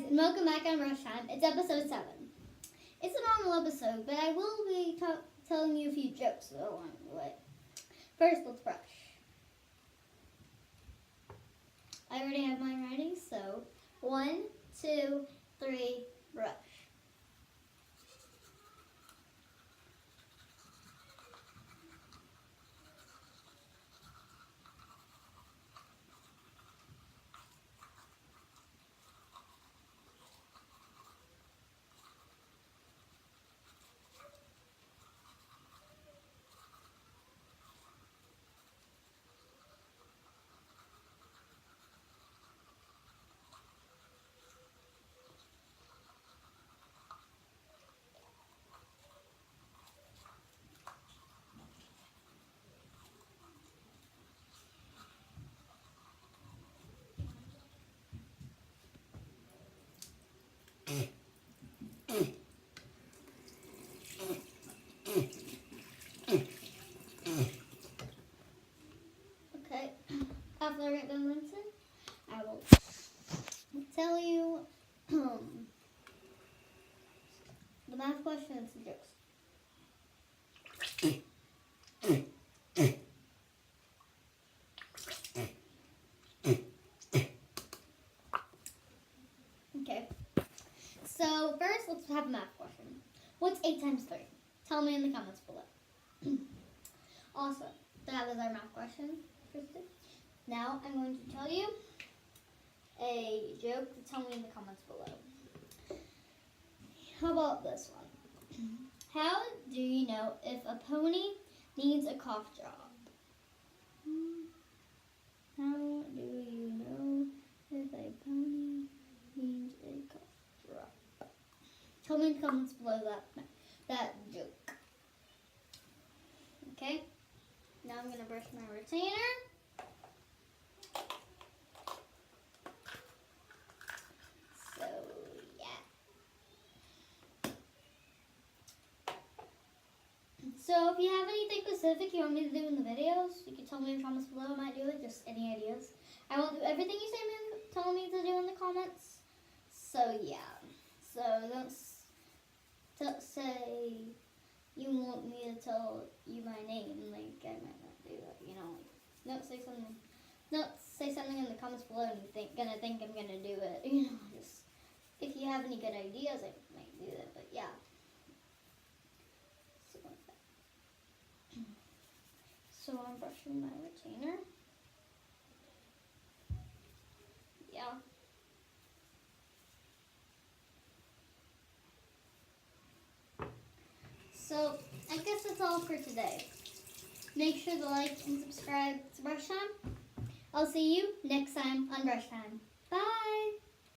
and welcome back on BrushTime. It's episode 7. It's a normal episode, but I will be telling you a few jokes along the way. First, let's brush. I already have mine ready, so 1, 2, 3, brush. Okay, after I get done rinsing, I will tell you the math question and some jokes. Okay, so first let's have a math question. What's 8 times 3? Tell me in the comments below. Awesome, that was our math question, Kristen. Now I'm going to tell you a joke to tell me in the comments below. How about this one? How do you know if a pony needs a cough drop? How do you know if a pony needs a cough drop? Tell me in the comments below that joke. Okay, now I'm going to brush my retainer. So, yeah. So, if you have anything specific you want me to do in the videos, you can tell me in the comments below. I might do it, just any ideas. I won't do everything you tell me to do in the comments. So, yeah. So, don't say you want me to tell you my name. Like, I might not do that, you know. Don't say something in the comments below and you're gonna think I'm gonna do it. You know, just if you have any good ideas, I might do that. But yeah. So I'm brushing my retainer. Yeah. So I guess that's all for today. Make sure to like and subscribe to BrushTime. I'll see you next time on BrushTime. Bye!